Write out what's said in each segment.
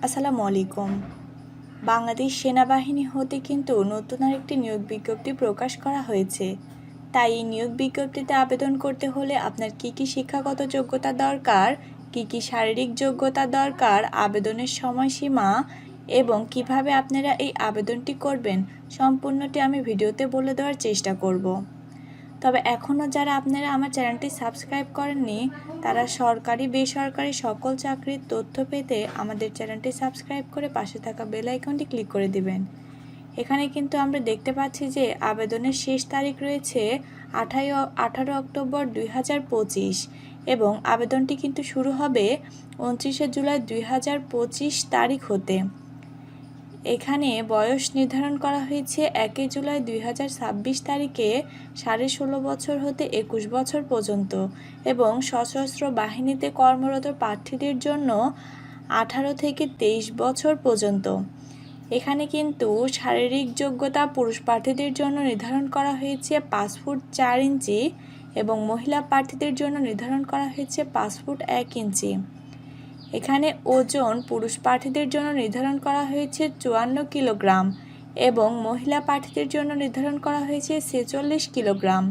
আসসালামু আলাইকুম। বাংলাদেশ সেনাবাহিনী হতে কিন্তু নতুন আরেকটি নিয়োগ বিজ্ঞপ্তি প্রকাশ করা হয়েছে। তাই এই নিয়োগ বিজ্ঞপ্তিতে আবেদন করতে হলে আপনার কি শিক্ষাগত যোগ্যতা দরকার, কি শারীরিক যোগ্যতা দরকার, আবেদনের সময়সীমা এবং কিভাবে আপনারা এই আবেদনটি করবেন সম্পূর্ণটি আমি ভিডিওতে বলে দেওয়ার চেষ্টা করব। তবে এখনও যারা আপনারা আমার চ্যানেলটি সাবস্ক্রাইব করেননি তারা সরকারি বেসরকারি সকল চাকরির তথ্য পেতে আমাদের চ্যানেলটি সাবস্ক্রাইব করে পাশে থাকা বেল আইকনটি ক্লিক করে দিবেন। এখানে কিন্তু আমরা দেখতে পাচ্ছি যে আবেদনের শেষ তারিখ রয়েছে 18 অক্টোবর 2025 এবং আবেদনটি কিন্তু শুরু হবে 29 জুলাই 2025 তারিখ হতে। এখানে বয়স নির্ধারণ করা হয়েছে 1 জুলাই 2026 তারিখে 16.5 বছর হতে 21 বছর পর্যন্ত এবং সশস্ত্র বাহিনীতে কর্মরত প্রার্থীদের জন্য 18 থেকে 23 বছর পর্যন্ত। এখানে কিন্তু শারীরিক যোগ্যতা পুরুষ প্রার্থীদের জন্য নির্ধারণ করা হয়েছে 5 ফুট 4 ইঞ্চি এবং মহিলা প্রার্থীদের জন্য নির্ধারণ করা হয়েছে 5 ফুট 1 ইঞ্চি। এখানে ওজন পুরুষ প্রার্থীদের জন্য নির্ধারণ করা হয়েছে 54 কিলোগ্রাম এবং মহিলা প্রার্থীদের জন্য নির্ধারণ করা হয়েছে 46 কিলোগ্রাম।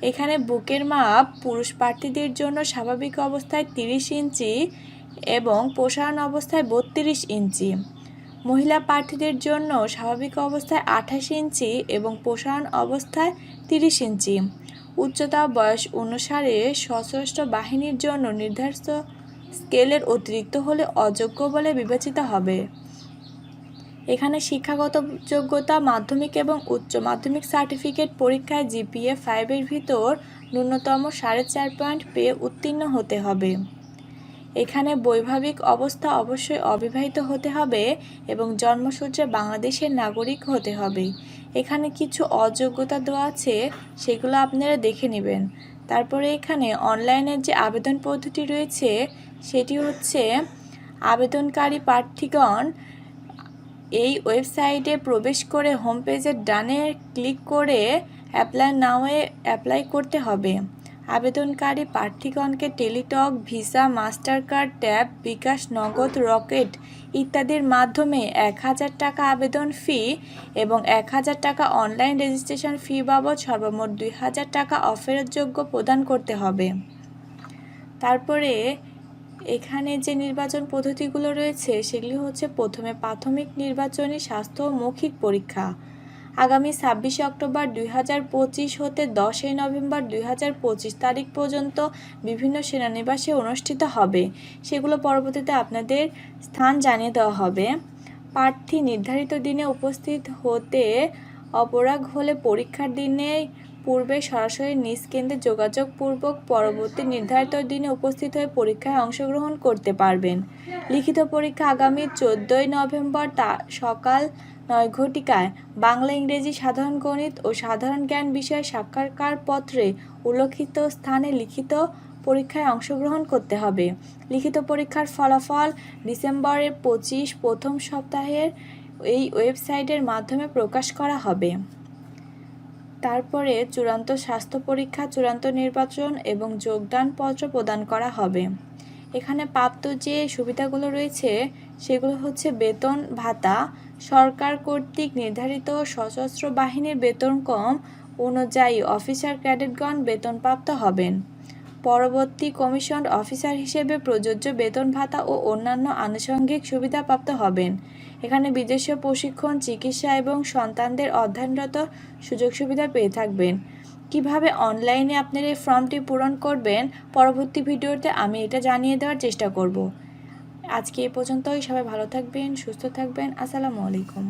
এখানে বুকের মাপ পুরুষ প্রার্থীদের জন্য স্বাভাবিক অবস্থায় 30 ইঞ্চি এবং প্রসারণ অবস্থায় 32 ইঞ্চি। মহিলা প্রার্থীদের জন্য স্বাভাবিক অবস্থায় 28 ইঞ্চি এবং প্রসারণ অবস্থায় 30 ইঞ্চি। উচ্চতা বয়স অনুসারে সশস্ত্র বাহিনীর জন্য নির্ধারিত স্কেলের অতিরিক্ত হলে অযোগ্য বলে বিবেচিত হবে। এখানে শিক্ষাগত যোগ্যতা মাধ্যমিক এবং উচ্চ মাধ্যমিক সার্টিফিকেট পরীক্ষায় GPA 5-এর ভিতর ন্যূনতম 4.5 পয়েন্ট পেয়ে উত্তীর্ণ হতে হবে। এখানে বৈবাহিক অবস্থা অবশ্যই অবিবাহিত হতে হবে এবং জন্মসূত্রে বাংলাদেশের নাগরিক হতে হবে। এখানে কিছু অযোগ্যতা দেওয়া আছে, সেগুলো আপনারা দেখে নেবেন। তারপরে এখানে অনলাইনের যে আবেদন পদ্ধতি রয়েছে সেটি হচ্ছে আবেদনকারী প্রার্থীগণ এই ওয়েবসাইটে প্রবেশ করে হোম পেজের ডানে ক্লিক করে অ্যাপ্লাই নাওয়ে অ্যাপ্লাই করতে হবে। আবেদনকারী প্রার্থীগণকে Teletalk, Visa, Mastercard, tab, bKash, Nagad, Rocket ইত্যাদির মাধ্যমে 1000 টাকা আবেদন ফি এবং 1000 টাকা অনলাইন রেজিস্ট্রেশন ফি বাবদ সর্বমোট 2000 টাকা অফেরতযোগ্য প্রদান করতে হবে। তারপরে এখানে যে নির্বাচন পদ্ধতিগুলো রয়েছে সেগুলি হচ্ছে প্রথমে প্রাথমিক নির্বাচনী স্বাস্থ্য মৌখিক পরীক্ষা আগামী 26 অক্টোবর 2025 হতে 10 নভেম্বর 2025 তারিখ পর্যন্ত বিভিন্ন সেনানিবাসে অনুষ্ঠিত হবে। সেগুলো পরবর্তীতে আপনাদের স্থান জানিয়ে দেওয়া হবে। প্রার্থী নির্ধারিত দিনে উপস্থিত হতে অপারগ হলে পরীক্ষার দিনে পূর্বে সরাসরি নিজ কেন্দ্রে যোগাযোগপূর্বক পরবর্তী নির্ধারিত দিনে উপস্থিত হয়ে পরীক্ষায় অংশগ্রহণ করতে পারবেন। লিখিত পরীক্ষা আগামী 14 নভেম্বর সকাল 9 ঘটিকায় বাংলা, ইংরেজি, সাধারণ গণিত ও সাধারণ জ্ঞান বিষয়ে সাক্ষাৎকারপত্রে উল্লিখিত স্থানে লিখিত পরীক্ষায় অংশগ্রহণ করতে হবে। লিখিত পরীক্ষার ফলাফল ডিসেম্বরের 25 প্রথম সপ্তাহের এই ওয়েবসাইটের মাধ্যমে প্রকাশ করা হবে। তারপরে চূড়ান্ত স্বাস্থ্য পরীক্ষা, চূড়ান্ত নির্বাচন এবং যোগদানপত্র প্রদান করা হবে। এখানে প্রাপ্ত যে সুবিধাগুলো রয়েছে সেগুলো হচ্ছে বেতন ভাতা, সরকার কর্তৃক নির্ধারিত সশস্ত্র বাহিনীর বেতন কম অনুযায়ী অফিসার ক্যাডেটগণ বেতনপ্রাপ্ত হবেন। পরবর্তী কমিশন অফিসার হিসেবে প্রযোজ্য বেতন ভাতা ও অন্যান্য আনুষঙ্গিক সুবিধাপ্রাপ্ত হবেন। এখানে বিদেশীয় প্রশিক্ষণ, চিকিৎসা এবং সন্তানদের অধ্যয়নরত সুযোগ সুবিধা পেয়ে থাকবেন। কিভাবে অনলাইনে আপনারা এই ফর্মটি পূরণ করবেন পরবর্তী ভিডিওতে আমি এটা জানিয়ে দেওয়ার চেষ্টা করব। আজকে এ পর্যন্তই। সবাই ভালো থাকবেন, সুস্থ থাকবেন। আসসালামু আলাইকুম।